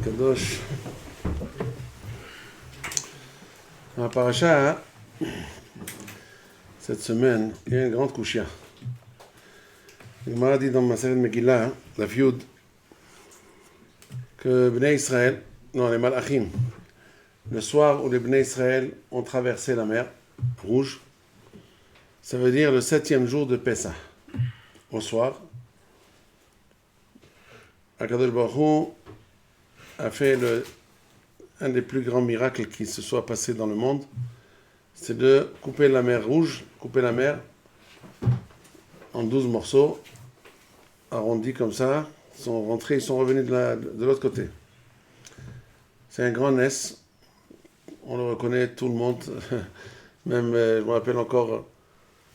Kadosh. Dans la paracha, cette semaine, il y a une grande kouchia. Il m'a dit dans ma série de Megillah, la Fioud, que Bnei Israël, non, les Malachim, le soir où les Bnei Israël ont traversé la mer Rouge, ça veut dire le 7e jour de Pessah. Au soir, Akadosh Baruch Hu a fait un des plus grands miracles qui se soit passé dans le monde, c'est de couper la mer Rouge, couper la mer en 12 morceaux, arrondis comme ça, ils sont rentrés, ils sont revenus de l'autre côté. C'est un grand NES, on le reconnaît, tout le monde, même, je me rappelle encore,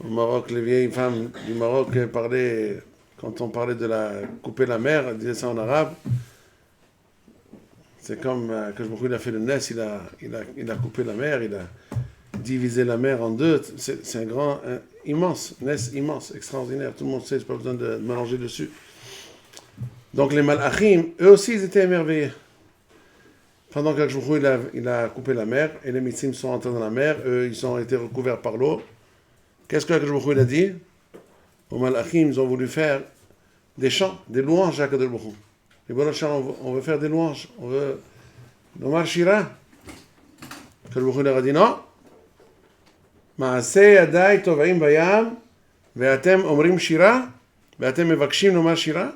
au Maroc, les vieilles femmes du Maroc parlaient, quand on parlait de couper la mer, elles disaient ça en arabe. C'est comme quand il a fait le NES, il a coupé la mer, il a divisé la mer en deux. C'est un grand, immense, NES immense, extraordinaire. Tout le monde sait, je n'ai pas besoin de m'allonger dessus. Donc les Malachim, eux aussi, ils étaient émerveillés. Pendant que il a coupé la mer, et les Mitzim sont entrés dans la mer, eux, ils ont été recouverts par l'eau. Qu'est-ce que il a dit? Aux Malachim, ils ont voulu faire des chants, des louanges à Akadosh Baruch Hu. Les bonnes chants, on veut faire des louanges, on veut nomar shira. Akadosh Baruch Hu leur a dit non. Ma'aseh yadai tova'im bayam, ve'atem omrim shira, ve'atem mevakshim nomar shira.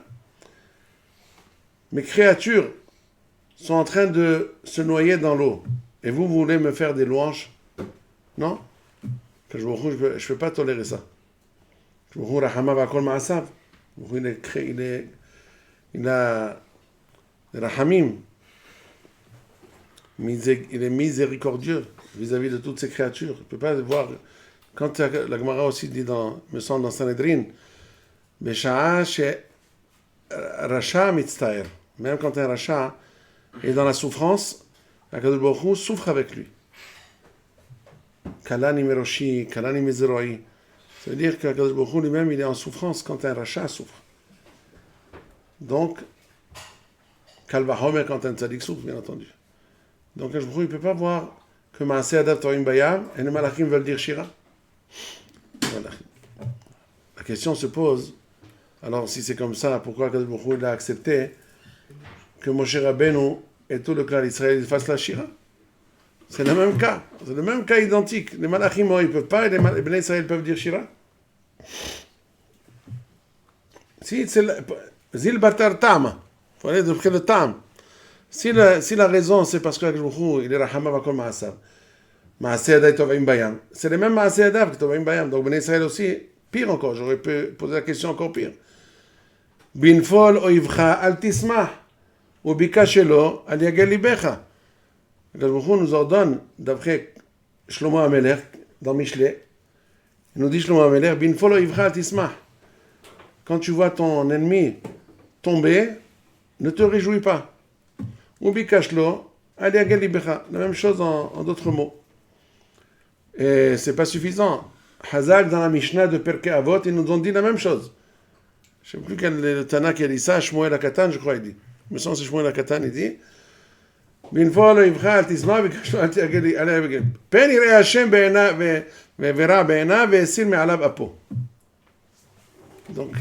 Mes créatures sont en train de se noyer dans l'eau. Et vous voulez me faire des louanges? Non? Je ne peux pas tolérer ça. Il a rahamim. Il est miséricordieux vis-à-vis de toutes ces créatures. Je ne peux pas voir. Quand la Gemara aussi dit, me semble dans Sanhedrin, Besha'a she Rasha mitztaer. Même quand un Rasha est dans la souffrance, Akadosh Baruch Hu souffre avec lui. Kalani Meroshi, Kalani Mezeroi. Ça veut dire qu'Akadosh Baruch Hu lui-même, il est en souffrance quand un rachat souffre. Donc, Kalvahomer quand un tzaddik souffre, bien entendu. Donc, Akadosh Baruch Hu, il ne peut pas voir que Maaseh Adav Torim Bayam et les Malachim veulent dire Shira. Voilà. La question se pose, alors si c'est comme ça, pourquoi Akadosh Baruch Hu a accepté que Moshe Rabbeinu et tout le clan d'Israël fassent la Shira? C'est le même cas. C'est le même cas identique. Les Malachim, ils ne peuvent pas, et les Bnei Israël peuvent dire Shira. Si c'est Zil Batar Tam, il faut aller de près de Tam. Si la raison, c'est parce que il est Rahama Vakol Maasav. Maaseh Adav Tova'im Bayam. C'est les mêmes Maaseh Adav que Tova'im Bayam. Donc Bnei Israël aussi, pire encore. J'aurais pu poser la question encore pire. Binfol Oivcha Al Tismah. Ou Bika Shelo Al Yagel Libecha. Akadosh Baruch Hu nous ordonne, d'après Shlomo HaMelech, dans Mishlei, il nous dit Shlomo HaMelech, Binfolo Ivcha Al Tismah. Quand tu vois ton ennemi tomber, ne te réjouis pas. Ubi Kashlo, Ali Agel Libecha. La même chose en d'autres mots. Et c'est pas suffisant. Hazal, dans la Mishnah de Perkei Avot, ils nous ont dit la même chose. Je ne sais plus quel est le Tana qui a dit ça, Shmuel HaKatan, je crois, il dit. Je me sens que c'est Shmuel HaKatan, il dit. בנפול יבחר אל תשמח וכשלו אל תגלי עליה וגל. פן יראה השם ורע בעיניו והסיר מעליו אפו. Donc,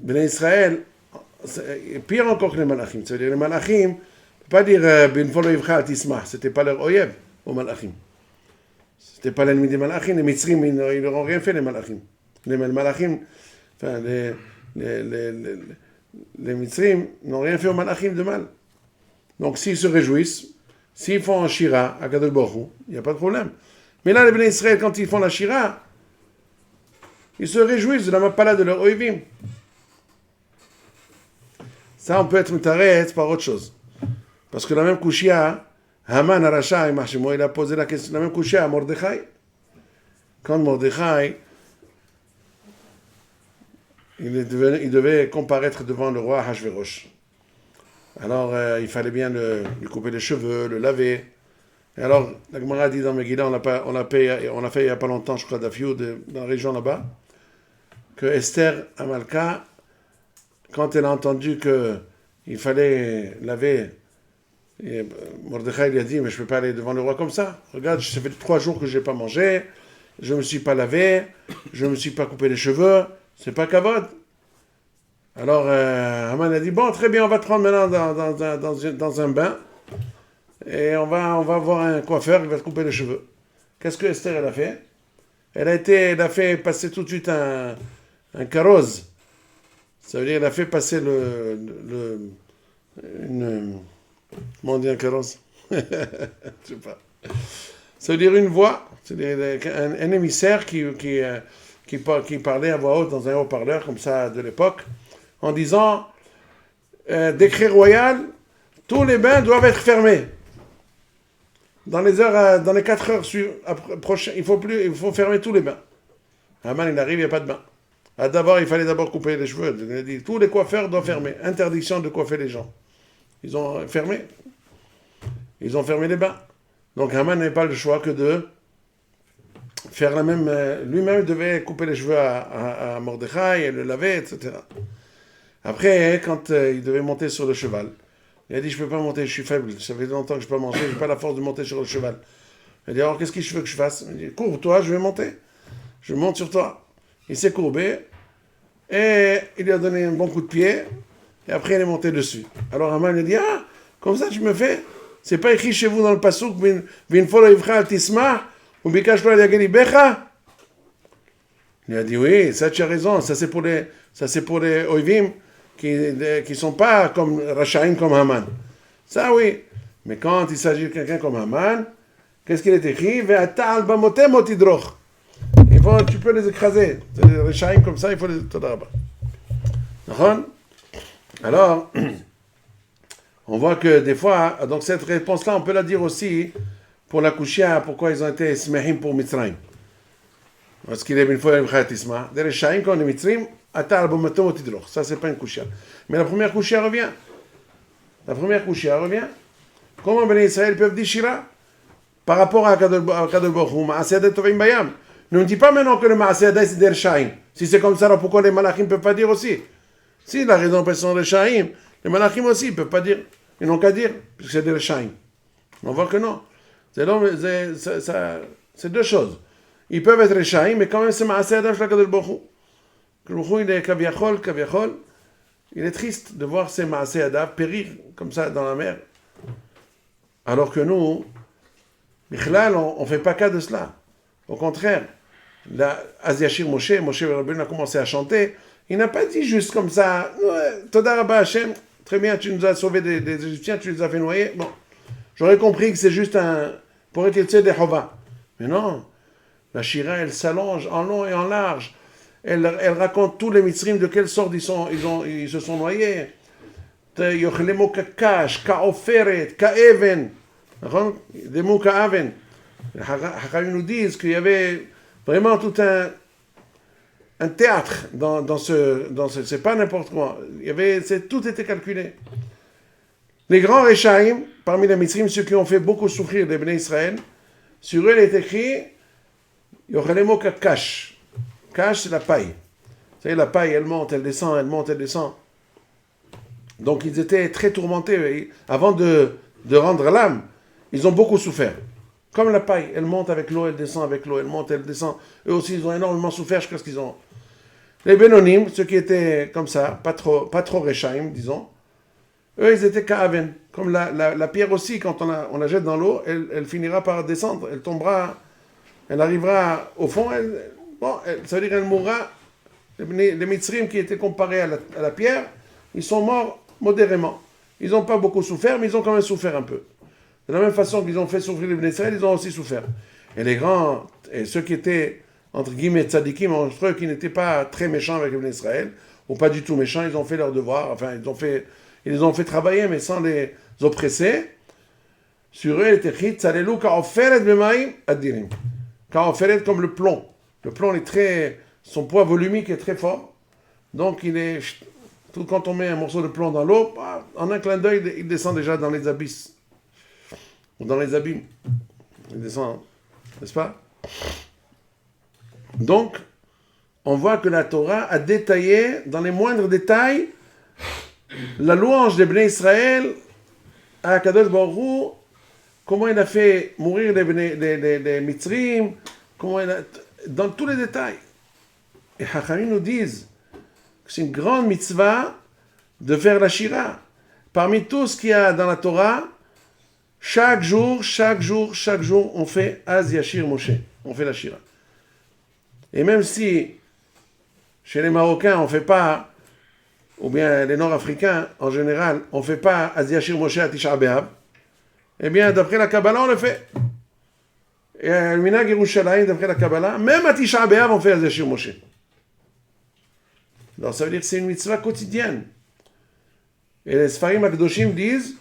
Bnei Israël, pire encore que les Malachim. C'est-à-dire les Malachim, ne peut pas dire בנפול יבחר אל תשמח. C'était pas leur oyev aux Malachim. C'était pas l'ennemi des Malachim. Les Mitzrim, ils n'auront rien fait, les Malachim. Les Malachim, enfin, les Mitzrim n'ont rien fait aux Malachim de mal. Donc, s'ils se réjouissent, s'ils font un shira à Akadosh Baruch Hu, il n'y a pas de problème. Mais là, les Bnei Israël, quand ils font la shira, ils se réjouissent de la mapala de leur oivim. Ça, on peut être mutaret par autre chose. Parce que la même kushia, Haman Arasha, il a posé la question, la même kushia à Mordechai. Quand Mordechai, il devait comparaître devant le roi Hashverosh. Alors, il fallait bien lui couper les cheveux, le laver. Et alors, la Gemara dit dans Megillah, on l'a fait il n'y a pas longtemps, je crois, d'Afiou, dans la région là-bas, que Esther Amalka, quand elle a entendu que il fallait laver. Et Mordechai lui a dit, mais je ne peux pas aller devant le roi comme ça. Regarde, ça fait 3 jours que je n'ai pas mangé, je ne me suis pas lavé, je ne me suis pas coupé les cheveux, c'est pas kavod. Alors Haman a dit, bon, très bien, on va te prendre maintenant dans un bain, et on va voir un coiffeur qui va te couper les cheveux. Qu'est-ce que Esther elle a fait? Elle a fait passer tout de suite un carrosse. Ça veut dire qu'elle a fait passer comment on dit un carrosse? Je sais pas. Ça veut dire une voix, c'est-à-dire un émissaire qui parlait à voix haute dans un haut-parleur comme ça de l'époque, en disant décret royal, tous les bains doivent être fermés. Dans les 4 heures prochaines, il faut fermer tous les bains. Haman, il arrive, il n'y a pas de bain. Il fallait d'abord couper les cheveux. Il a dit, tous les coiffeurs doivent fermer. Interdiction de coiffer les gens. Ils ont fermé. Ils ont fermé les bains. Donc Haman n'avait pas le choix que de faire la même. Lui-même devait couper les cheveux à Mordechai et le laver, etc. Après, quand il devait monter sur le cheval, il a dit, je ne peux pas monter, je suis faible. Ça fait longtemps que je ne peux pas monter, je n'ai pas la force de monter sur le cheval. Il a dit, alors qu'est-ce que je veux que je fasse? Il a dit, courbe-toi, je vais monter. Je monte sur toi. Il s'est courbé et il lui a donné un bon coup de pied et après il est monté dessus. Alors Haman a dit, ah, comme ça tu me fais? C'est pas écrit chez vous dans le passouk, Vin folo ivcha al tisma, ou bikash lo yageli becha? Il a dit, oui, ça tu as raison, ça c'est pour les oivim qui sont pas comme Rachaim comme Haman. Ça oui. Mais quand il s'agit de quelqu'un comme Haman, qu'est-ce qu'il est écrit? Ve'ata al bamotem otidroch. Tu peux les écraser. Les Rachaim comme ça, il faut les... Alors, on voit que des fois, donc cette réponse-là, on peut la dire aussi pour la Kushia, pourquoi ils ont été smehim pour Mitzrayim. Parce qu'il est une fois un khayatisma. Des Rachaim, quand on est Mitzrayim, ata al bamotem otidroch. Ça, c'est pas une Kushia. Mais la première Kushia revient. Comment les Israël peuvent dire Shira par rapport à Kadol Baruch Hu, Ma'aseh Tovim Bayam? Ne me dis pas maintenant que le Ma'aseh c'est des Rechaim. Si c'est comme ça, alors pourquoi les Malachim ne peuvent pas dire aussi? Si la raison parce qu'ils sont Rechaim, les Malachim aussi ne peuvent pas dire. Ils n'ont qu'à dire, puisque c'est des Rechaim. On voit que non. C'est 2 choses. Ils peuvent être Rechaim, mais quand même c'est Ma'aseh Adam Shlakadol Baruch Hu. Baruch Hu, il est Kaviachol. Il est triste de voir ces Ma'aseh Adam périr comme ça dans la mer. Alors que nous, Bichlal, on ne fait pas cas de cela. Au contraire, Azyashir Moshe Rabbeinu a commencé à chanter. Il n'a pas dit juste comme ça, Toda Rabba Hashem, très bien, tu nous as sauvés des Égyptiens, tu les as fait noyer. Bon, j'aurais compris que c'est juste pour éclairer des Hova. Mais non, la Shira, elle s'allonge en long et en large. Elle raconte tous les Mitzrim de quelle sorte ils se sont noyés. Yochlemo Kakash, Kaoferet, Kaeven. Des mots Kaaven. Les Hachamim nous disent qu'il y avait vraiment tout un théâtre dans ce c'est pas n'importe quoi. Tout était calculé. Les grands Rechaim, parmi les Mitzrim, ceux qui ont fait beaucoup souffrir les Bnei Israël, sur eux il est écrit Yochalemo Kakash. Kash, c'est la paille. Vous savez, la paille, elle monte, elle descend, elle monte, elle descend. Donc ils étaient très tourmentés. Avant de rendre l'âme, ils ont beaucoup souffert. Comme la paille, elle monte avec l'eau, elle descend avec l'eau, elle monte, elle descend. Eux aussi, ils ont énormément souffert jusqu'à ce qu'ils ont. Les Bénonim, ceux qui étaient comme ça, pas trop Rechaim, disons, eux, ils étaient Ka'aven. Comme la pierre aussi, quand on la jette dans l'eau, elle finira par descendre, elle tombera, elle arrivera au fond, ça veut dire qu'elle mourra. Les Mitzrim qui étaient comparés à la pierre, ils sont morts modérément. Ils n'ont pas beaucoup souffert, mais ils ont quand même souffert un peu. De la même façon qu'ils ont fait souffrir les Bnei Israël, ils ont aussi souffert. Et les grands, et ceux qui étaient, entre guillemets, tzadikim, entre eux, qui n'étaient pas très méchants avec les Bnei Israël, ou pas du tout méchants, ils ont fait leur devoir, enfin, ils les ont fait travailler, mais sans les oppresser. Sur eux, il était écrit, tzalelu ka'oferet b'maim adirim. Ka'oferet comme le plomb. Le plomb son poids volumique est très fort. Donc, quand on met un morceau de plomb dans l'eau, en un clin d'œil, il descend déjà dans les abysses. Ou dans les abîmes. Il descend, n'est-ce pas? Donc, on voit que la Torah a détaillé, dans les moindres détails, la louange des Bnei Israël à Kadosh Baruch Hu, comment il a fait mourir les Mitzrim, dans tous les détails. Et Chachamim nous disent que c'est une grande mitzvah de faire la Shira. Parmi tout ce qu'il y a dans la Torah, chaque jour, on fait Az Yashir Moshe. On fait la Shira. Et même si chez les Marocains, on ne fait pas, ou bien les Nord-Africains en général, on ne fait pas Az Yashir Moshe à Tisha B'Av, eh bien, d'après la Kabbalah, on le fait. Et à Minhag Yerushalayim, d'après la Kabbalah, même à Tisha B'Av, on fait Az Yashir Moshe. Alors ça veut dire que c'est une mitzvah quotidienne. Et les Sfarim Akdoshim disent,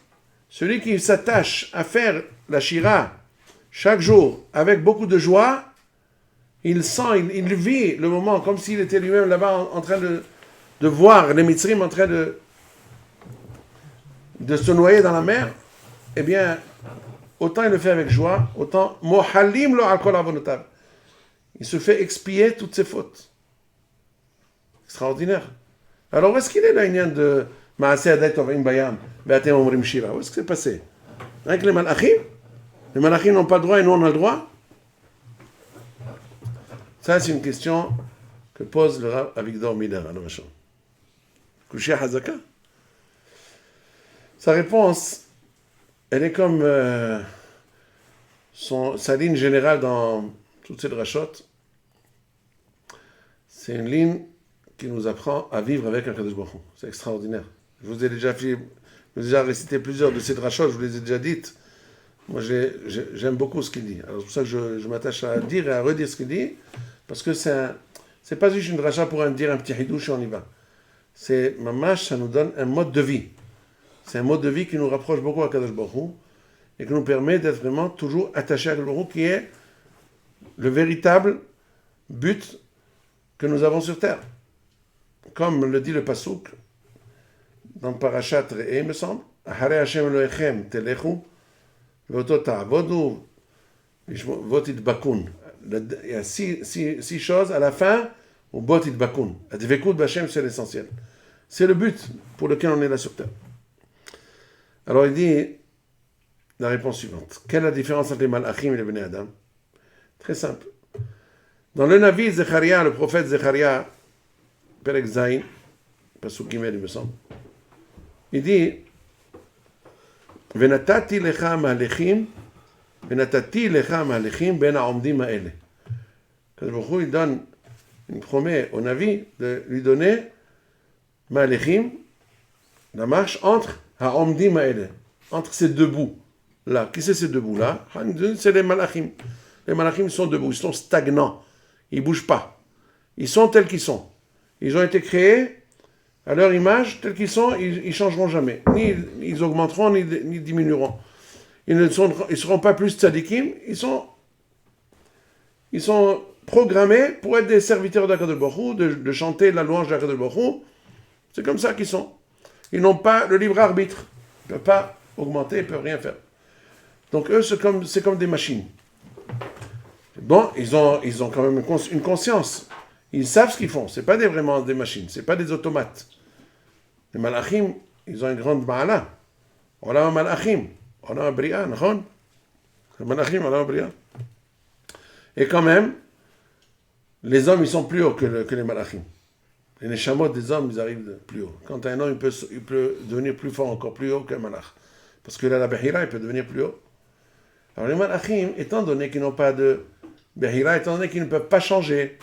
celui qui s'attache à faire la Shira chaque jour avec beaucoup de joie, il sent, il vit le moment comme s'il était lui-même là-bas en train de voir les Mitzrim en train de se noyer dans la mer. Eh bien, autant il le fait avec joie, autant Mohalim lo al kol avonotav. Il se fait expier toutes ses fautes. Extraordinaire. Alors, où est-ce qu'il est l'union de Maaseh Aday Tovim Bayam, Be'atem Omrim Shira? Où est-ce que c'est passé? Avec les Malachim? Les Malachim n'ont pas le droit et nous on a le droit? Ça, c'est une question que pose le Rav Avigdor Miller à l'Ovachon. Kushia Hazaka? Sa réponse, elle est comme sa ligne générale dans toutes ces drachotes. C'est une ligne qui nous apprend à vivre avec un Kadosh Baruch Hu. C'est extraordinaire. Je vous ai déjà récité plusieurs de ces drachot, je vous les ai déjà dites. Moi, j'aime beaucoup ce qu'il dit. Alors, c'est pour ça que je m'attache à dire et à redire ce qu'il dit, parce que c'est pas juste une dracha pour dire un petit hidouche et on y va. C'est, mamash, ça nous donne un mode de vie. C'est un mode de vie qui nous rapproche beaucoup à Kadosh Baruch Hu et qui nous permet d'être vraiment toujours attachés à Kadosh Baruch Hu, qui est le véritable but que nous avons sur terre. Comme le dit le Pasuk dans Parashat Re'eh, me semble, Ahare Hashem Elohechem telechu, ve'oto ta'avodu, v'otit bakun. Il y a six choses à la fin, ou botit bakun. Advekut b'Hashem, c'est l'essentiel. C'est le but pour lequel on est là sur terre. Alors il dit la réponse suivante. Quelle est la différence entre les Malachim et les Bnei Adam? Très simple. Dans le Navi Zecharia, le prophète Zecharia, Perek Zayin, Pasuk Gimel, il me semble, il dit Venatati lecha malechim ben ha'omdim ha'ele. Il donne, il promet au Navi de lui donner malechim, la marche entre ha'omdim ha'ele, entre ces deux bouts là. Qui c'est ces deux bouts là? C'est les malachim. Les malachim sont debout, ils sont stagnants, ils ne bougent pas, ils sont tels qu'ils sont. Ils ont été créés à leur image, tels qu'ils sont, ils ne changeront jamais. Ni ils augmenteront, ni diminueront. Ils ne seront pas plus tzadikim, ils sont programmés pour être des serviteurs d'Akadosh Baruch Hu, de chanter la louange d'Akadosh Baruch Hu. C'est comme ça qu'ils sont. Ils n'ont pas le libre arbitre. Ils ne peuvent pas augmenter, ils ne peuvent rien faire. Donc eux, c'est comme des machines. Bon, ils ont quand même une conscience. Ils savent ce qu'ils font. Ce n'est pas vraiment des machines. Ce n'est pas des automates. Les malachim, ils ont une grande ma'ala. On a un malachim. On a un bria, non? Les malachim, on a un bria. Et quand même, les hommes, ils sont plus hauts que les malachim. Les neshamot des hommes, ils arrivent plus haut. Quand un homme, il peut devenir plus fort, encore plus haut qu'un malach. Parce que là, la behira, il peut devenir plus haut. Alors les malachim, étant donné qu'ils n'ont pas de behira, étant donné qu'ils ne peuvent pas changer,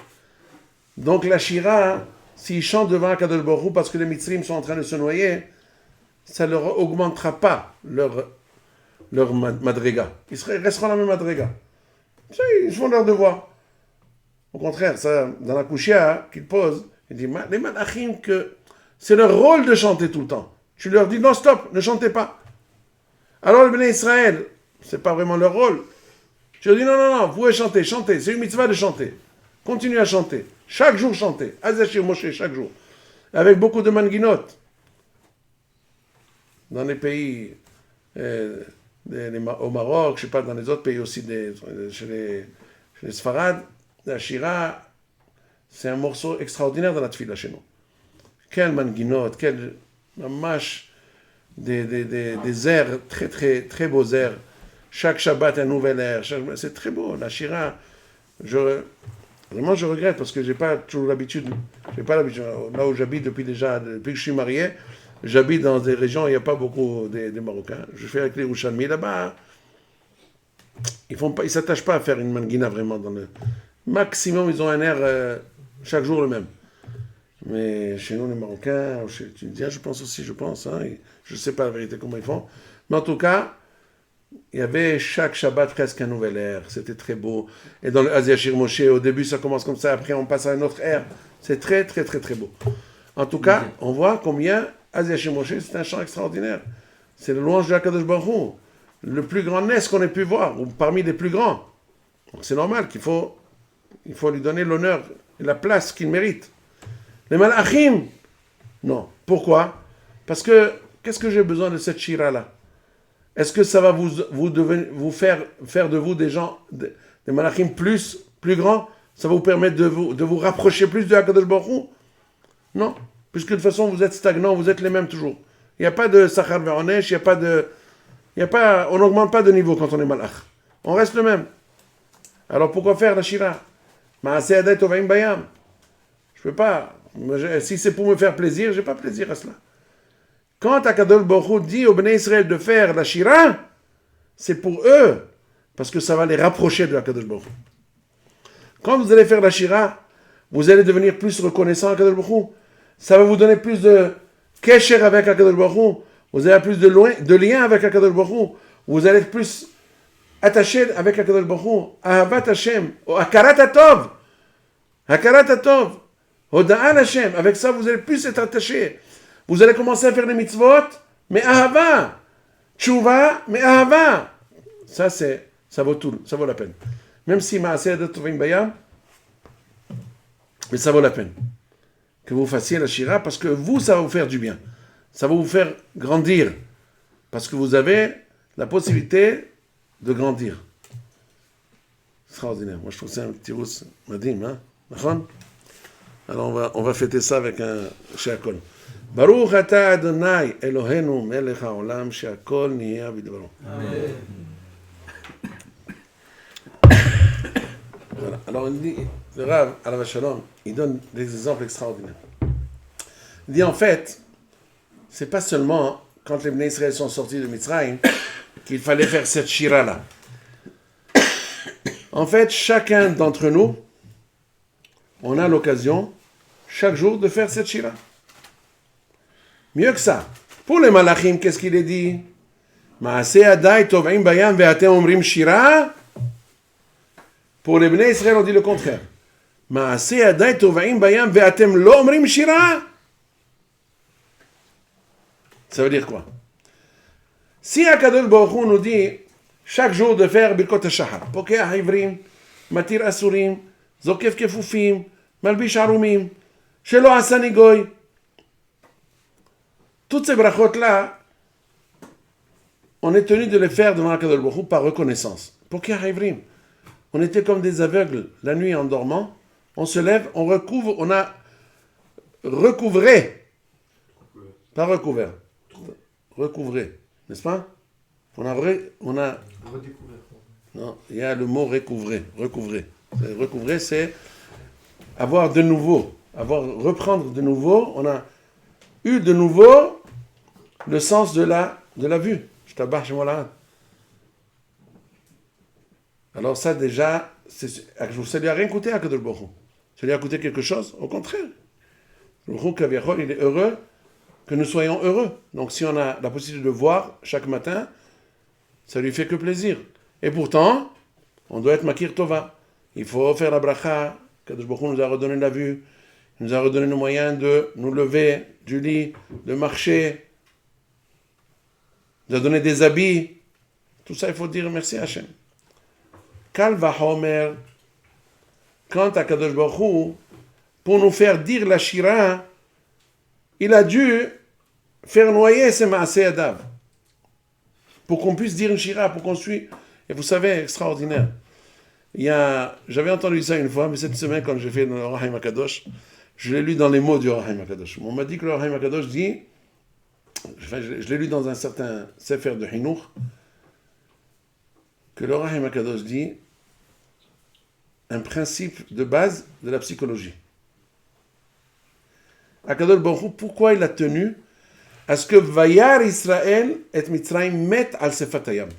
donc la shira, s'ils chantent devant Akadosh Baruch Hu parce que les mitzrim sont en train de se noyer, ça ne leur augmentera pas leur madriga. Ils resteront la même madriga. Ils font leur devoir. Au contraire, ça, dans la kushia qu'ils posent, il dit, les malachim, que c'est leur rôle de chanter tout le temps. Tu leur dis, non, stop, ne chantez pas. Alors le Bnei Israël, c'est pas vraiment leur rôle. Tu leur dis, non, vous pouvez chanter, c'est une mitzvah de chanter. Continuez à chanter. Chaque jour chanter. Azashir Moshe, chaque jour. Avec beaucoup de manguinotes. Dans les pays, au Maroc, je ne sais pas, dans les autres pays aussi, chez les Sfarad, la Shira, c'est un morceau extraordinaire dans la tefila chez nous. Quelle manguinote, mâche, des airs, très, très, très beaux airs. Chaque Shabbat, un nouvel air. C'est très beau. La Shira, vraiment, je regrette parce que j'ai pas toujours l'habitude. J'ai pas l'habitude. Là où j'habite depuis que je suis marié, j'habite dans des régions où il n'y a pas beaucoup des Marocains. Je fais avec les Rouchalmi. Là-bas, ils s'attachent pas à faire une manguina vraiment. Dans le maximum, ils ont un air chaque jour le même. Mais chez nous, les Marocains, chez les Tunisiens, je pense. Hein, je ne sais pas la vérité comment ils font. Mais en tout cas, il y avait chaque Shabbat presque un nouvel air. C'était très beau. Et dans le Asia Shir Moshe, au début, ça commence comme ça. Après, on passe à un autre air. C'est très, très, très, très beau. En tout cas, on voit combien Asia Shir Moshe, c'est un chant extraordinaire. C'est le louange de Akadosh Baruch Hu. Le plus grand Nes qu'on ait pu voir, ou parmi les plus grands. Donc c'est normal qu'il faut lui donner l'honneur et la place qu'il mérite. Les Malachim, non. Pourquoi? Parce que, qu'est-ce que j'ai besoin de cette shira-là? Est-ce que ça va vous faire de vous des gens, des Malachim plus grands? Ça va vous permettre de vous rapprocher plus de HaKadosh Baruch Hu? Non. Puisque de toute façon, vous êtes stagnants, vous êtes les mêmes toujours. Il n'y a pas de Sachar Ve'onesh, on n'augmente pas de niveau quand on est Malach. On reste le même. Alors pourquoi faire la shira? Ma'aseh Adai Tova'im Bayam. Je ne peux pas. Si c'est pour me faire plaisir, je n'ai pas plaisir à cela. Quand HaKadosh Baruch Hu dit au Bnei Israël de faire la shira, c'est pour eux, parce que ça va les rapprocher de HaKadosh Baruch Hu. Quand vous allez faire la shira, vous allez devenir plus reconnaissant à HaKadosh Baruch Hu. Ça va vous donner plus de kesher avec HaKadosh Baruch Hu. Vous avez plus de liens avec HaKadosh Baruch Hu. Vous allez être plus attaché avec HaKadosh Baruch Hu. Ahavat Hashem. Hakarat HaTov. Hakarat HaTov. Hoda'al Hashem. Avec ça, vous allez plus être attaché. Vous allez commencer à faire les mitzvot, mais ahava. Tshuva, mais ahava. Ça vaut tout, ça vaut la peine. Même si Ma'aseh Adai Tova'im Bayam, mais ça vaut la peine. Que vous fassiez la shira, parce que ça va vous faire du bien. Ça va vous faire grandir. Parce que vous avez la possibilité de grandir. Extraordinaire. Moi, je trouve ça un petit rousse madim, hein? D'accord? Alors, on va fêter ça avec un Sheakol. Baruch ata Adonai Eloheinu melech haolam she'akol niheya bidvaro. Amen. Voilà. Alors, il dit, le Rav, Alav Shalom, il donne des exemples extraordinaires. Il dit en fait, c'est pas seulement quand les Bnei Israël sont sortis de Mitzrayim qu'il fallait faire cette shira-là. En fait, chacun d'entre nous, on a l'occasion, chaque jour, de faire cette shira. Mieux que ça. Pour les Malachim, qu'est-ce qu'il est dit? Ma'aseh Adai Tova'im Bayam ve'atem omrim shira. Pour les Bnei Israël, on dit le contraire. Ma'aseh Adai Tova'im Bayam ve'atem lo omrim shira. Ça veut dire quoi? Si HaKadosh Baruch Hu nous dit chaque jour de faire Birkot HaShahar, Pokeh HaIvrim, Matir Asurim, Zokef Kefufim, Malbish Harumim, Shelo Hasani Goy, toutes ces brachot-là, on est tenu de les faire devant HaKadosh Baruch Hu par reconnaissance. Pokeh HaIvrim. On était comme des aveugles la nuit en dormant. On se lève, on a recouvré. Pas recouvert. Recouvré. N'est-ce pas? On a redécouvert. Non, il y a le mot recouvrer. Recouvrer, c'est avoir de nouveau. Reprendre de nouveau. On a eu de nouveau le sens de la vue. Je t'abarre chez moi là. Alors ça déjà, ça lui a rien coûté à Kadosh Baruch Hu. Ça lui a coûté quelque chose? Au contraire. Le Baruch Hu Kaviachol, il est heureux que nous soyons heureux. Donc si on a la possibilité de voir chaque matin, ça lui fait que plaisir. Et pourtant, on doit être Makir Tova. Il faut faire la bracha. Kadosh Baruch Hu nous a redonné la vue. Il nous a redonné nos moyens de nous lever du lit, de marcher. Il nous a donné des habits. Tout ça, il faut dire merci à Hachem. Kal vachomer, quand à Kadosh Baruch Hu, pour nous faire dire la shira, il a dû faire noyer ses maaseh adav. Pour qu'on puisse dire une shira, pour qu'on suive. Et vous savez, extraordinaire. J'avais entendu ça une fois, mais cette semaine, quand j'ai fait le Haïm HaKadosh, je l'ai lu dans les mots du Haïm HaKadosh. On m'a dit que le Haïm HaKadosh dit je l'ai lu dans un certain Sefer de Hinour, que le Rahim Akadosh dit un principe de base de la psychologie. Akadosh Baruch Hu, pourquoi il a tenu à ce que Vayar Israël et Mitzrayim mettent al Sefatayam.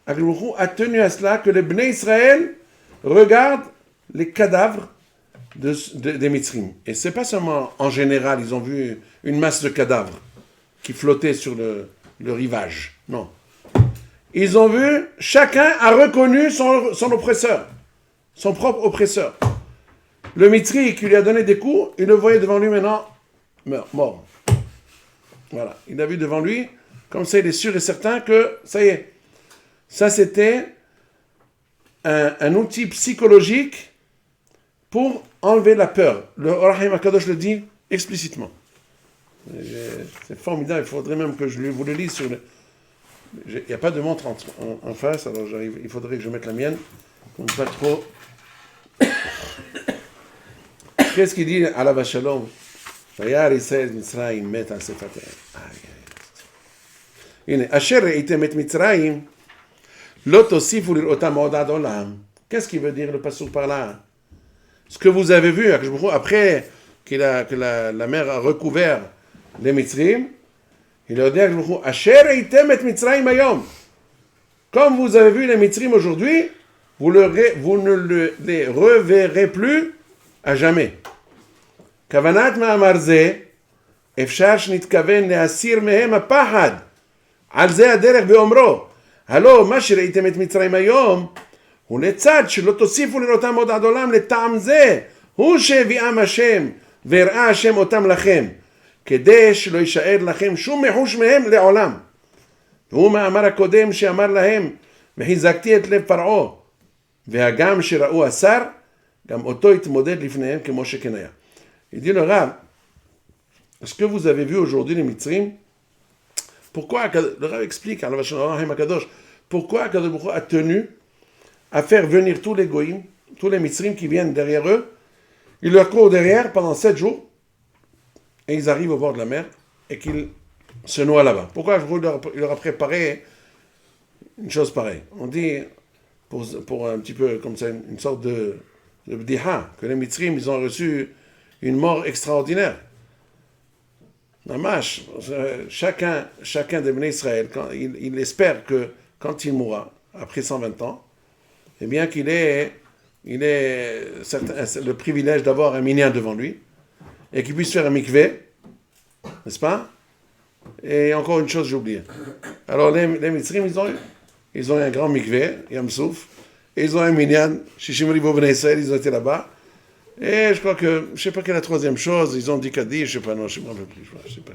Akadosh Baruch Hu a tenu à cela que les Bnei Israël regardent les cadavres des Mitzrim. Et c'est pas seulement en général, ils ont vu une masse de cadavres qui flottaient sur le rivage. Non. Ils ont vu, chacun a reconnu son oppresseur, son propre oppresseur. Le Mitzri qui lui a donné des coups, il le voyait devant lui maintenant, mort. Voilà. Il a vu devant lui, comme ça il est sûr et certain que, ça y est, ça c'était un outil psychologique pour enlever la peur. Le Rahim Akadosh le dit explicitement. C'est formidable, il faudrait même que je vous le lise sur le... Il n'y a pas de montre en face, alors il faudrait que je mette la mienne, pour ne pas trop... Qu'est-ce qu'il dit à la Vachalom? Vayar Israël Mitzrayim met al Sefatayam. הנה, אשר ראיתם את מצרים, לא תוסיפו לראותם עוד עד עולם. Qu'est-ce qu'il veut dire le passouk par là? Ce que vous avez vu, après que la mer a recouvert les Mitzrim, il a dit à Asher eitem et Mitzrayim hayom. Comme vous avez vu les Mitzrim aujourd'hui, vous ne les reverrez plus à jamais. Kavanat ma'amar ze, אפשר שנתכוון להסיר מהם הפחד. על זה הדרך באומרו. הלא, מה שראיתם את מצרים היום, הוא לצד שלא תוסיפו לראותם עוד עד עולם לטעם זה. הוא שהביאם השם, והראה השם אותם לכם. כדי שלא יישאר לכם שום מחוש מהם לעולם. והוא מאמר הקודם שאמר להם, וחיזקתי את לב פרעה. והגם שראו השר, גם אותו התמודד לפניהם כמו שכן היה. Il dit le Rav, ce que vous avez vu aujourd'hui les Mitzrim, pourquoi, le Rav explique, pourquoi Akadosh Baruch Hu a tenu à faire venir tous les Goïm, tous les Mitzrim qui viennent derrière eux, ils leur courent derrière pendant 7 jours, et ils arrivent au bord de la mer, et qu'ils se noient là-bas. Pourquoi il leur a préparé une chose pareille? On dit, pour un petit peu comme ça, une sorte de bdiha, que les Mitzrim, ils ont reçu une mort extraordinaire. Namash, chacun des Bnei Israël, il espère que quand il mourra, après 120 ans, eh bien qu'il ait le privilège d'avoir un minyan devant lui, et qu'il puisse faire un mikveh, n'est-ce pas? Et encore une chose, j'ai oublié. Alors les Mitzrim, ils ont un grand mikveh, Yam Souf, et ils ont un minyan, Shishim Ribo Bnei Israël, ils ont été là-bas. Et je crois que, je ne sais pas quelle est la troisième chose, ils ont dit Kaddish, je ne sais pas, non, je ne me rappelle plus, je sais pas.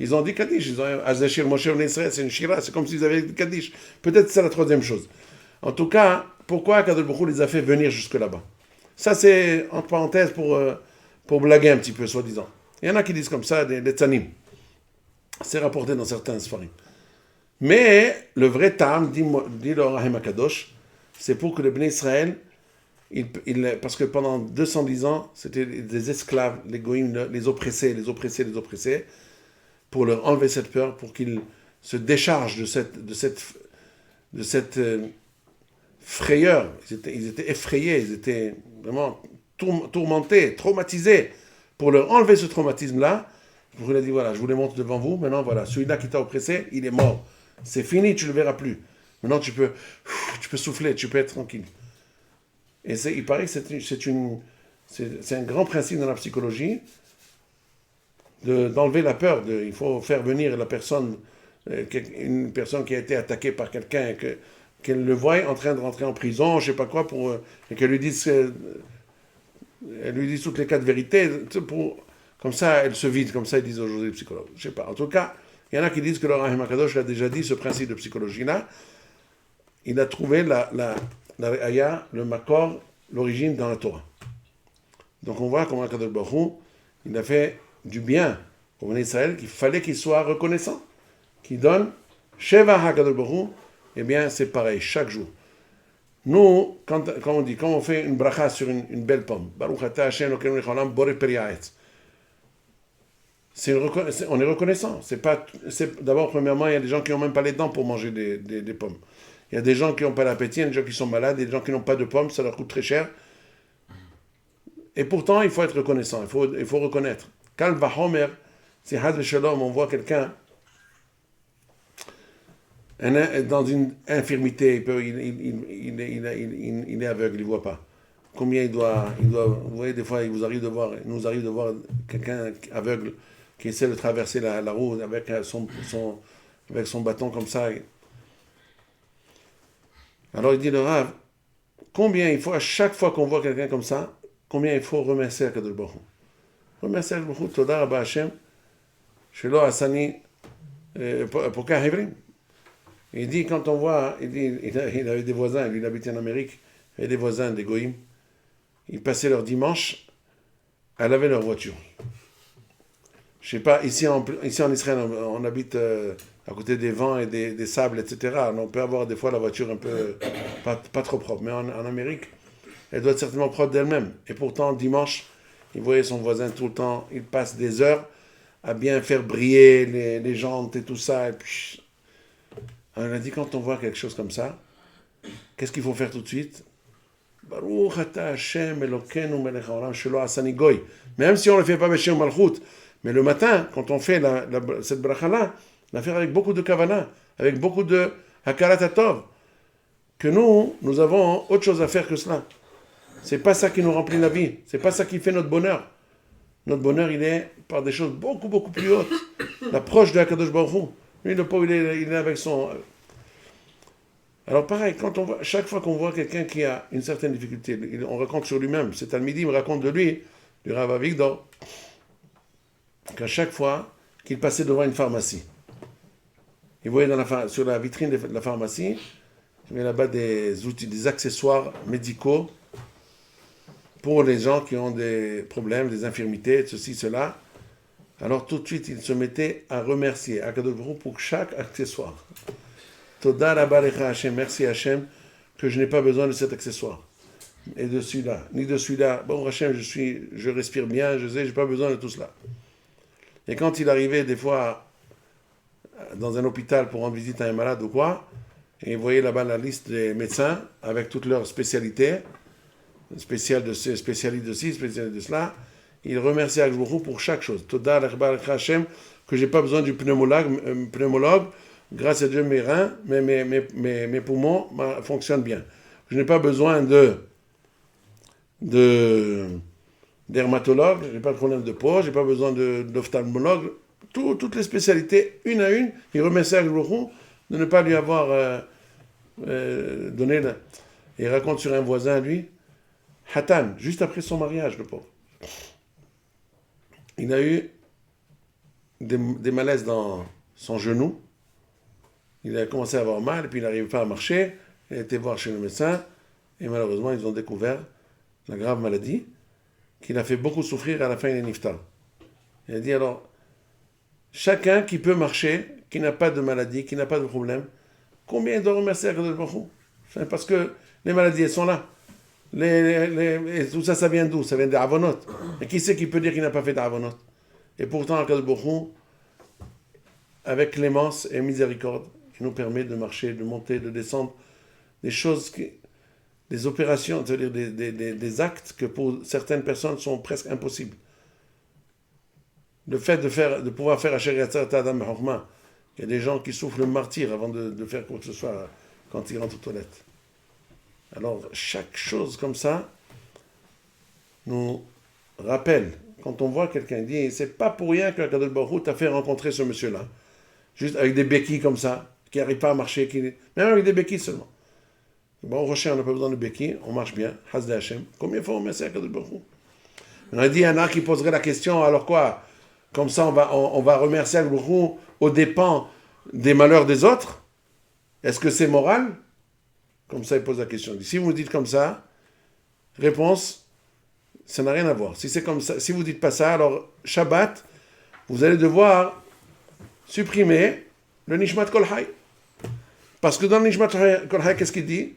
Ils ont dit Kaddish, ils ont Azashir Moshe Bnei Israël, c'est une shira, c'est comme s'ils avaient dit Kaddish. Peut-être c'est la troisième chose. En tout cas, pourquoi Akadosh Baruch Hu les a fait venir jusque là-bas? Ça c'est, entre parenthèses, pour blaguer un petit peu, soi-disant. Il y en a qui disent comme ça, des tzanim. C'est rapporté dans certains sfarim. Mais le vrai tam, dit le Rahim Akadosh, c'est pour que le Bnei Israël, parce que pendant 210 ans, c'était des esclaves, les goïms, les oppressés, pour leur enlever cette peur, pour qu'ils se déchargent de cette frayeur. Ils étaient effrayés, ils étaient vraiment tourmentés, traumatisés. Pour leur enlever ce traumatisme-là, je vous ai dit, voilà, je vous les montre devant vous, maintenant voilà, celui-là qui t'a oppressé, il est mort. C'est fini, tu ne le verras plus. Maintenant tu peux souffler, tu peux être tranquille. Et il paraît que c'est un grand principe dans la psychologie d'enlever la peur. Il faut faire venir la personne, une personne qui a été attaquée par quelqu'un, qu'elle le voie en train de rentrer en prison, je ne sais pas quoi, et qu'elle lui dise, toutes les cas de vérité, comme ça elle se vide, comme ça ils disent aujourd'hui les psychologues. Je ne sais pas. En tout cas, il y en a qui disent que le Rahim Akadosh a déjà dit ce principe de psychologie-là. Il a trouvé la Re'aya, le Makor, l'origine dans la Torah. Donc on voit comment Akadosh Baruch Hu, il a fait du bien au Bnei Israël, qu'il fallait qu'il soit reconnaissant, qu'il donne Sheva HaKadosh Baruch Hu, eh bien c'est pareil, chaque jour. Nous, quand on fait une bracha sur une belle pomme, Baruch Ata Hashem Elokeinu Lechaolam Borei Peri Ha'etz, On est reconnaissant. D'abord, premièrement, il y a des gens qui n'ont même pas les dents pour manger des pommes. Il y a des gens qui n'ont pas l'appétit, il y a des gens qui sont malades, il y a des gens qui n'ont pas de pommes, ça leur coûte très cher. Et pourtant, il faut être reconnaissant, il faut reconnaître. Kal vahomer, si Haz Shalom, on voit quelqu'un dans une infirmité, il est aveugle, il ne voit pas. Combien il doit, vous voyez, des fois, il nous arrive de voir quelqu'un aveugle qui essaie de traverser la route avec son bâton comme ça. Alors il dit le Rav, combien il faut, à chaque fois qu'on voit quelqu'un comme ça, combien il faut remercier Akadosh Baruch Hu. Remercier Akadosh Baruch Hu, Toda Rabba Hashem, Shelo Asani, Poka Hevrim. Il dit, quand on voit, il avait des voisins, lui il habitait en Amérique, il avait des voisins, des goïms, ils passaient leur dimanche à laver leur voiture. Je sais pas, ici en Israël, on habite à côté des vents et des sables, etc. On peut avoir des fois la voiture un peu pas trop propre. Mais en Amérique, elle doit être certainement propre d'elle-même. Et pourtant, dimanche, il voyait son voisin tout le temps. Il passe des heures à bien faire briller les jantes et tout ça. Et puis, alors, il a dit, quand on voit quelque chose comme ça, qu'est-ce qu'il faut faire tout de suite? Baruch ata Hashem Elokeinu melech haolam shelo asani goy. Même si on ne le fait pas Beshem Malchut, mais le matin, quand on fait cette bracha-là, on la fait avec beaucoup de kavana, avec beaucoup de hakarat hatov, que nous avons autre chose à faire que cela. C'est pas ça qui nous remplit la vie, c'est pas ça qui fait notre bonheur. Notre bonheur, il est par des choses beaucoup, beaucoup plus hautes. L'approche de Hakadosh Baruch Hu. Lui, le pauvre, il est avec son... Alors pareil, chaque fois qu'on voit quelqu'un qui a une certaine difficulté, on raconte sur lui-même, c'est Talmidi me raconte de lui, du Rav Avigdor, qu'à chaque fois qu'il passait devant une pharmacie, il voyait sur la vitrine de la pharmacie, il y avait là-bas des outils, des accessoires médicaux pour les gens qui ont des problèmes, des infirmités, ceci, cela. Alors tout de suite, il se mettait à remercier Akadosh Baruch Hu pour chaque accessoire. Toda rabba lecha Hashem, merci Hashem, que je n'ai pas besoin de cet accessoire. Et de celui-là, ni de celui-là. Bon, Hashem, je respire bien, je sais, je n'ai pas besoin de tout cela. Et quand il arrivait des fois dans un hôpital pour rendre visite à un malade ou quoi, et il voyait là-bas la liste des médecins avec toutes leurs spécialités, spécialistes de ci, spécialistes de cela, il remerciait Akadosh Baruch Hu pour chaque chose. Toda rabba lecha Hashem, que je n'ai pas besoin du pneumologue. Grâce à Dieu, mes reins, mes poumons fonctionnent bien. Je n'ai pas besoin dermatologue, je n'ai pas de problème de peau, je n'ai pas besoin d'ophtalmologue. Toutes les spécialités, une à une, il remercie Akadosh Baruch Hu de ne pas lui avoir donné... Il raconte sur un voisin, lui, Hatan, juste après son mariage, le pauvre. Il a eu des malaises dans son genou. Il a commencé à avoir mal, et puis il n'arrivait pas à marcher. Il a été voir chez le médecin, et malheureusement, ils ont découvert la grave maladie, qui l'a fait beaucoup souffrir. À la fin, il est niftar. Il a dit alors, chacun qui peut marcher, qui n'a pas de maladie, qui n'a pas de problème, combien il doit remercier Akadosh Baruch Hu? Parce que les maladies, elles sont là. Et tout ça, ça vient d'où? Ça vient des avonot. Et qui c'est qui peut dire qu'il n'a pas fait d'avonot? Et pourtant, Akadosh Baruch Hu, avec clémence et miséricorde, qui nous permet de marcher, de monter, de descendre, des opérations, c'est-à-dire des actes que pour certaines personnes sont presque impossibles. Le fait de pouvoir faire Asher Yatzar Adam Chokma, il y a des gens qui souffrent le martyre avant de faire quoi que ce soit quand ils rentrent aux toilettes. Alors, chaque chose comme ça nous rappelle, quand on voit quelqu'un dire, c'est pas pour rien que Akadosh Baruch Hu t'a fait rencontrer ce monsieur-là, juste avec des béquilles comme ça, qui n'arrive pas à marcher, même avec des béquilles seulement. Bon, Rocher, on n'a pas besoin de béquilles, on marche bien, Hasde Hashem. Combien de fois on remercie Akadosh Baruch Hu? On a dit, il y en a qui poserait la question, alors quoi? Comme ça, on va remercier Akadosh Baruch Hu aux dépens des malheurs des autres? Est-ce que c'est moral? Comme ça, il pose la question. Si vous dites comme ça, réponse, ça n'a rien à voir. Si c'est comme ça, si vous dites pas ça, alors Shabbat, vous allez devoir supprimer le Nishmat Kol Hay. Parce que dans le Nishmat Kol Hay, qu'est-ce qu'il dit?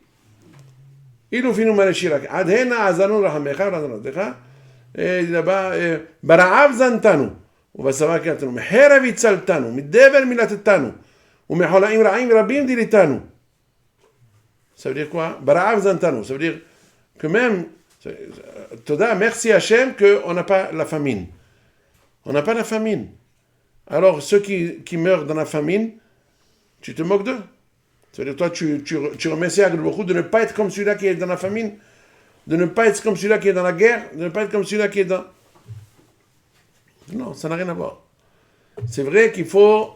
Ilu finu maleshirak. Adhena azanu rahamecha, et là-bas, bara'av zantanu. הוא בסבא קטנו, מחרב הצלתנו, מדבר מילתתנו, ומחולאים רעים רבים דילתנו. Ça veut dire quoi? Bara'av zantanu. Ça veut dire que même, Toda, merci Hachem qu'on n'a pas la famine. On n'a pas la famine. Alors, ceux qui meurent dans la famine, tu te moques d'eux. Ça veut dire, toi, tu remercies Akadosh Baruch Hu de ne pas être comme celui-là qui est dans la famine, de ne pas être comme celui-là qui est dans la guerre, de ne pas être comme celui-là qui est dans... Non, ça n'a rien à voir. C'est vrai qu'il faut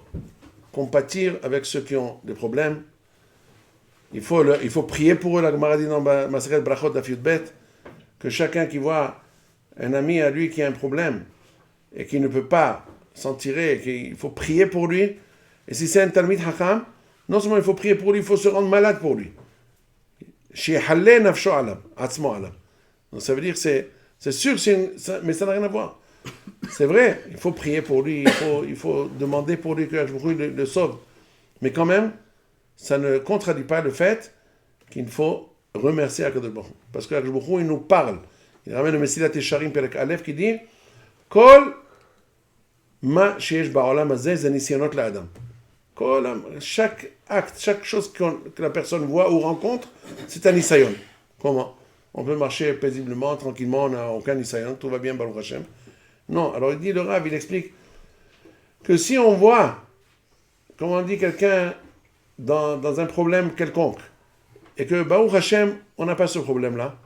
compatir avec ceux qui ont des problèmes. Il faut prier pour eux. La Gemara dit dans Masechet Brachot Daf Yud Bet que chacun qui voit un ami à lui qui a un problème et qui ne peut pas s'en tirer, il faut prier pour lui. Et si c'est un Talmid Hacham, non seulement il faut prier pour lui, il faut se rendre malade pour lui. Shihalle nafsho alab, atzmo alab. Donc ça veut dire que c'est sûr, mais ça n'a rien à voir. C'est vrai, il faut prier pour lui, il faut demander pour lui que le sauve. Mais quand même, ça ne contredit pas le fait qu'il faut remercier Akadosh Baruch Hu. Parce que Akadosh Baruch Hu, il nous parle. Il ramène le Mesilat Yesharim Perek Aleph qui dit Kol ma sheyesh ba'olam hazeh ze nisyanot la'adam. Chaque acte, chaque chose que la personne voit ou rencontre, c'est un nisayon. Comment? On peut marcher paisiblement, tranquillement, on n'a aucun nisayon, tout va bien, Baruch Hashem. Non, alors il dit, le Rav, il explique que si on voit, comme on dit, quelqu'un dans un problème quelconque, et que Baruch Hashem, on n'a pas ce problème-là,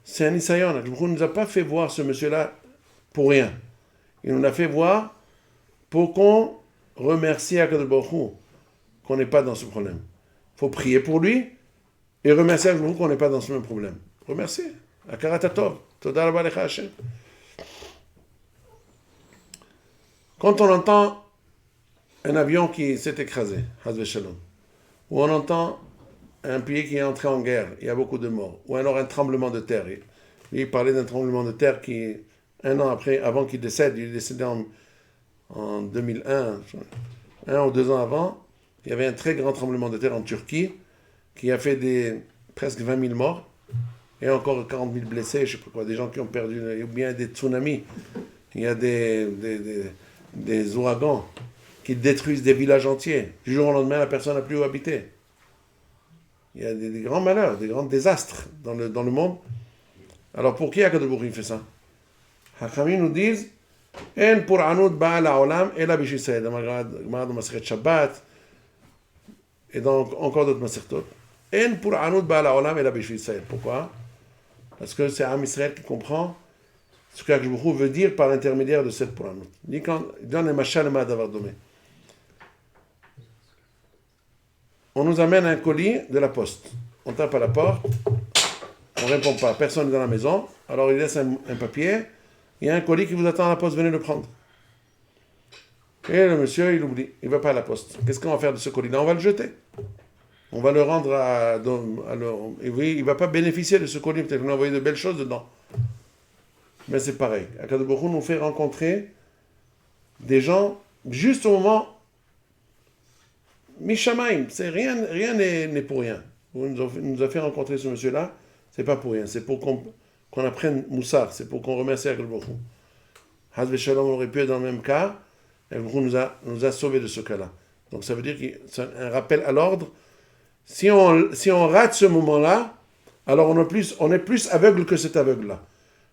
c'est un nisayon. On ne nous a pas fait voir ce monsieur-là pour rien. Il nous l'a fait voir pour qu'on remercie Akadosh Baruch Hu qu'on n'est pas dans ce problème. Il faut prier pour lui et remercier Akadosh Baruch Hu qu'on n'est pas dans ce même problème. Remercier. Akarat Tov. Toda Rabba Lecha Hashem. Quand on entend un avion qui s'est écrasé, Haz Veshalom, ou on entend un pays qui est entré en guerre, il y a beaucoup de morts, ou alors un tremblement de terre. Il parlait d'un tremblement de terre qui, un an après, avant qu'il décède, il est décédé en 2001, un ou 2 ans avant, il y avait un très grand tremblement de terre en Turquie qui a fait presque 20 000 morts et encore 40 000 blessés, je ne sais pas quoi, des gens qui ont perdu, ou bien des tsunamis, il y a des ouragans qui détruisent des villages entiers. Du jour au lendemain, la personne n'a plus où habiter. Il y a des grands malheurs, des grands désastres dans le monde. Alors pour qui Akadosh Baruch Hu fait ça? Hachamim nous disent En pur'anut ba'a la'olam ela b'shil Israël. Dans la Masechet Shabbat et dans encore d'autres Masechtot. En pur'anut ba'a la'olam ela b'shil Israël. Pourquoi? Parce que c'est Am Israël qui comprend ce que Akadosh Baruch Hu veut dire par l'intermédiaire de cette pur'anut. Il donne un machal ma davar domé. On nous amène un colis de la poste. On tape à la porte, on ne répond pas, personne n'est dans la maison, alors il laisse un papier, il y a un colis qui vous attend à la poste, venez le prendre. Et le monsieur, il oublie, il ne va pas à la poste. Qu'est-ce qu'on va faire de ce colis-là? On va le jeter. On va le rendre oui, il ne va pas bénéficier de ce colis, peut-être qu'on a envoyé de belles choses dedans. Mais c'est pareil. Akadosh Baruch Hu nous fait rencontrer des gens juste au moment Mishamaim, c'est rien n'est pour rien. On nous a fait rencontrer ce monsieur-là, c'est pas pour rien, c'est pour qu'on apprenne Moussar, c'est pour qu'on remercie Akadosh Baruch Hu. Haz Veshalom, on aurait pu être dans le même cas, Akadosh Baruch Hu nous a sauvés de ce cas-là. Donc ça veut dire que c'est un rappel à l'ordre. Si on rate ce moment-là, alors on est plus aveugle que cet aveugle-là.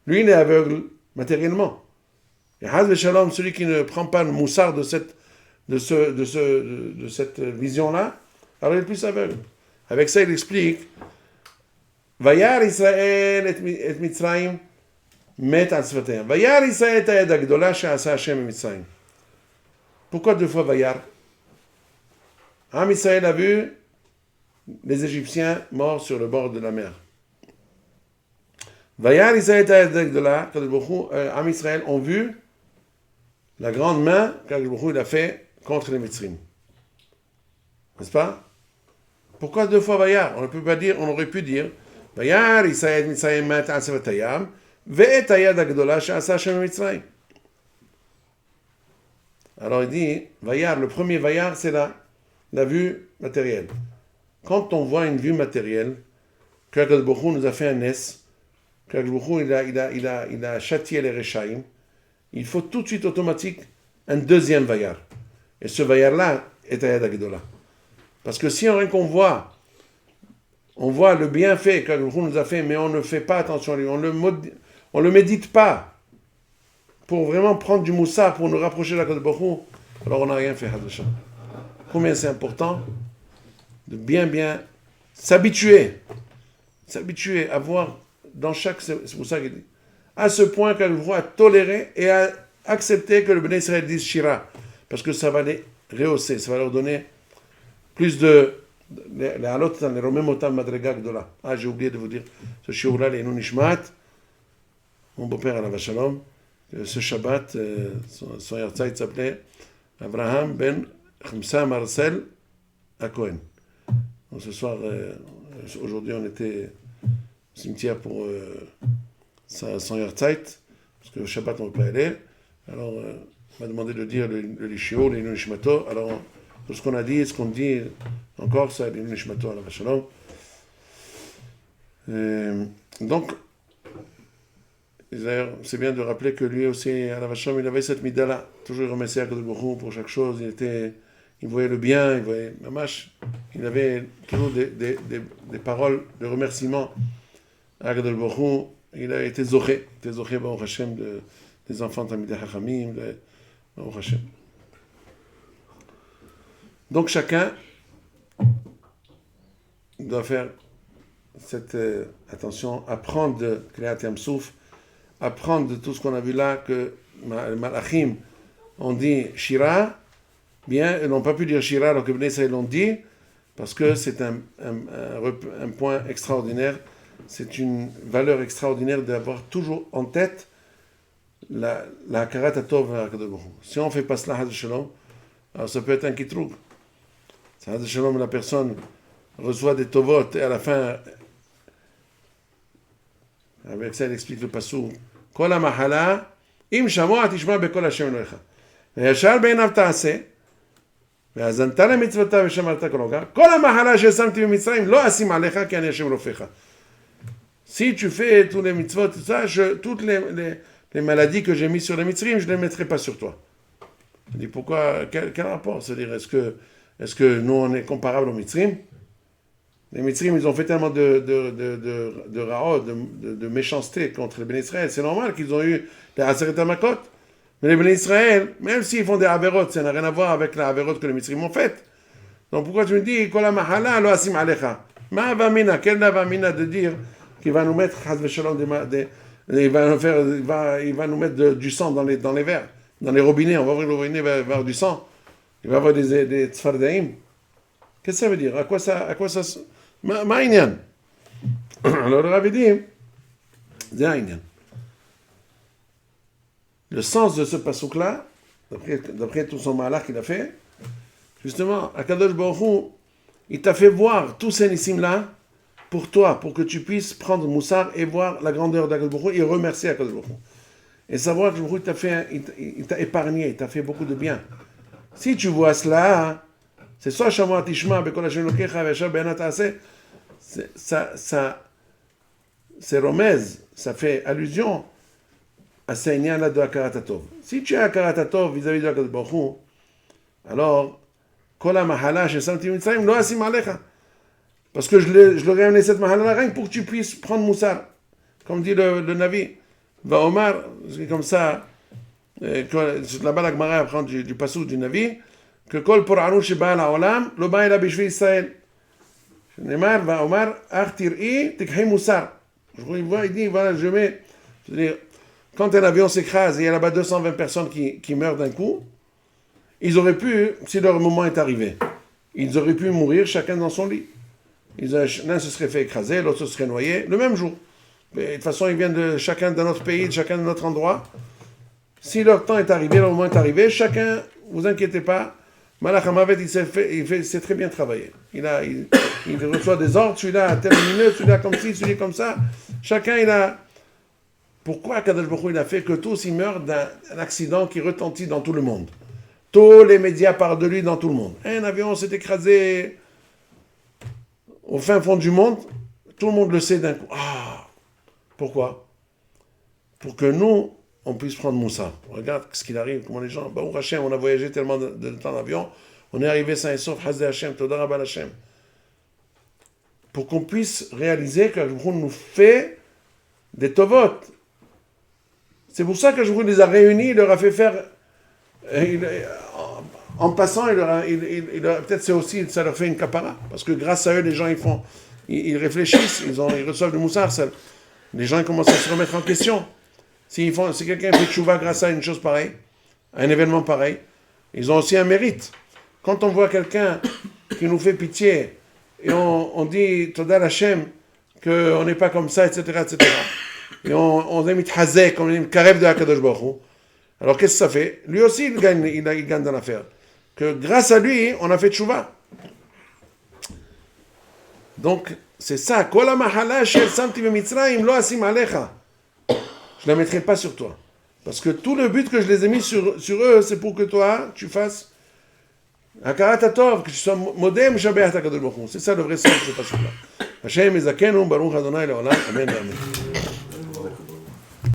Lui, il est aveugle matériellement. Et Haz Veshalom, celui qui ne prend pas le Moussar de cette vision-là, alors il est plus aveugle. Avec ça, il explique Vayar Israël et Mitzrayim met al sfatayim. Vayar Israël et ayad agdola she'asa Hashem et Mitzrayim. Pourquoi 2 fois Vayar? Am Israël a vu les Égyptiens morts sur le bord de la mer. Vayar Israël et ayad agdola, Am Israël ont vu la grande main qu'Akadosh Baruch Hu il a fait contre les Mitzrim. N'est-ce pas? Pourquoi 2 fois Vayar? On aurait pu dire Vayar Israël Mitzrayim mat al savatayam ve'et hayad agdola she'asa Hashem Mitzrayim. Alors il dit Vayar, le premier Vayar, c'est la vue matérielle. Quand on voit une vue matérielle, qu'Akadosh Baruch Hu nous a fait un nes, qu'Akadosh Baruch Hu il a châtié les Réchaïm, il faut tout de suite automatique un deuxième vaillard. Et ce vaillard-là est Ayad Agdola. Parce que si rien qu'on voit, on voit le bienfait que Akadosh nous a fait, mais on ne fait pas attention à lui, on le médite pas pour vraiment prendre du moussard, pour nous rapprocher de l'Akadosh Baruch Hu, alors on n'a rien fait. Combien c'est important de bien s'habituer à voir dans chaque... C'est pour ça qu'il dit, à ce point qu'Akadosh Baruch Hu a toléré et a accepté que le Bnei Israël dise Shira, parce que ça va les rehausser, ça va leur donner plus de... Les halot, les romem otam madrega gdola. Ah, j'ai oublié de vous dire, ce shiur-là, les nishmat, mon beau-père alav shalom, ce Shabbat, son yahrzeit s'appelait Abraham ben Chemsa Marcel à Cohen. Donc ce soir, aujourd'hui, on était au cimetière pour son yahrzeit, parce que le Shabbat, on ne peut pas y aller. Alors, on m'a demandé de dire le shiur, les nishmato. Alors, tout ce qu'on a dit et ce qu'on dit encore, ça, les nishmato alav shalom. Donc, c'est bien de rappeler que lui aussi, alav shalom, il avait cette mida-là. Toujours remercier Akadosh Baruch Hu pour chaque chose. Il voyait le bien, il voyait mamash. Il avait toujours des paroles de remerciement à Akadosh Baruch Hu. Il a été zoché Baruch Hashem des enfants Talmidei Chachamim, Baruch Hashem. Donc chacun doit faire cette attention, apprendre de Kriyat Yam Souf, apprendre de tout ce qu'on a vu là, que les Malachim ont dit Shira, bien, ils n'ont pas pu dire Shira alors que Bnei Israël l'ont dit, parce que c'est un point extraordinaire, c'est une valeur extraordinaire d'avoir toujours en tête la Hakarat HaTov à Akadosh Baruch Hu. Si on ne fait pas cela, Haz Shalom, alors ça peut être un kitroug. Haz Shalom, la personne reçoit des tovot et à la fin, avec ça, il explique le passou. Kol hamahala, im shamoa tishma bekol Hashem Elohecha. וישר בעיניו תעשה, והאזנת למצוותיו ושמרת כל הורגה, כל המחלה ששמתי במצרים לא אשים עליך כי אני השם רופאך. Si tu fais tous les mitzvot, tout ça, toutes les maladies que j'ai mises sur les mitzrim, je ne les mettrai pas sur toi. Je dis pourquoi, quel rapport? C'est-à-dire, est-ce que nous on est comparable aux mitzrim? Les mitzrim, ils ont fait tellement de raot, de méchanceté contre les Bnei Israël. C'est normal qu'ils ont eu les Aseret HaMakot. Mais les Bnei Israël, même s'ils font des averot, ça n'a rien à voir avec les averot que les mitzrim ont fait. Donc pourquoi tu me dis, Kol hamahala lo asim alecha? Ma avamina, quelle avamina de dire qu'il va nous mettre, il va nous mettre du sang dans les verres, dans les robinets, on va ouvrir le robinet, il va y avoir du sang, il va y avoir des tzfardaim. Qu'est-ce que ça veut dire? À quoi ça Ma'inyan. Alors, le Rav dit, c'est Ma'inyan. Le sens de ce pasouk-là, d'après tout son malach qu'il a fait, justement, Akadosh Baruch Hu, il t'a fait voir tous ces nissim-là pour toi, pour que tu puisses prendre Moussar et voir la grandeur d'Akadosh Baruch Hu et remercier Akadosh Baruch Hu. Et savoir que il t'a épargné, il t'a fait beaucoup de bien. Si tu vois cela, c'est soit Shamoa Tishma, Bekol Hashem Elokecha, Veshar Be'anat Ta'aseh, c'est romez, ça fait allusion à ce là de Hakarat HaTov. Si tu as Hakarat HaTov vis-à-vis de Akadosh Baruch Hu, alors, Kol hamahala shesamti b'mitzrayim lo asim alecha. Parce que je leur ai amené cette mahala rien pour que tu puisses prendre Moussar. Comme dit le Navi. Va Omar, c'est comme ça, là-bas la Gemara apprend du passou du Navi, que Kol por'anu sheba la'olam, lo ba ela b'shvi Israël. Neymar va Omar, ach tir'i, tikhi Moussar. Il dit, voilà, je mets, c'est-à-dire, quand un avion s'écrase et il y a là-bas 220 personnes qui meurent d'un coup, ils auraient pu, si leur moment est arrivé, ils auraient pu mourir chacun dans son lit. L'un se serait fait écraser, l'autre se serait noyé, le même jour. Mais de toute façon, ils viennent de chacun de notre pays, de chacun de notre endroit. Si leur temps est arrivé, leur moment est arrivé, chacun, vous inquiétez pas, Malach HaMavet, il sait très bien travailler. Il reçoit des ordres, celui-là à telle minute, celui-là comme ci, celui-là comme ça. Chacun, il a... Pourquoi Kadosh Baruch Hu, il a fait que tous ils meurent d'un accident qui retentit dans tout le monde? Tous les médias parlent de lui dans tout le monde. Un avion s'est écrasé au fin fond du monde, tout le monde le sait d'un coup. Ah, pourquoi? Pour que nous, on puisse prendre Moussa. Regarde ce qu'il arrive, comment les gens, Baruch Hashem, on a voyagé tellement de temps en avion, on est arrivé sain et sauf, Hazdeh Hashem, Toda Rabba Hashem. Pour qu'on puisse réaliser qu'Hashem nous fait des tovot. C'est pour ça qu'Hashem les a réunis, il leur a fait faire, en passant, peut-être c'est aussi, ça leur fait une kapara, parce que grâce à eux, les gens ils réfléchissent, ils reçoivent du moussar, les gens ils commencent à se remettre en question. Si quelqu'un fait tchouva grâce à une chose pareille, à un événement pareil, ils ont aussi un mérite. Quand on voit quelqu'un qui nous fait pitié, et on dit Toda Hashem, qu'on n'est pas comme ça, etc., etc., et on est mithazek, on est karev de HaKadosh Baruch Hu, alors qu'est-ce que ça fait? Lui aussi, il gagne dans l'affaire. Que grâce à lui, on a fait tchouva. Donc, c'est ça. Kol ha'mahala shel samti b'Mitzrayim lo asim alecha. Je ne la mettrai pas sur toi. Parce que tout le but que je les ai mis sur eux, c'est pour que toi, tu fasses Hakarat Tov, que tu sois modem Shabbat HaKadosh Baruch Hu. C'est ça le vrai sens de ce passage-là. Hashem ezakenu baruch Adonai le'olam. Amen. Amen.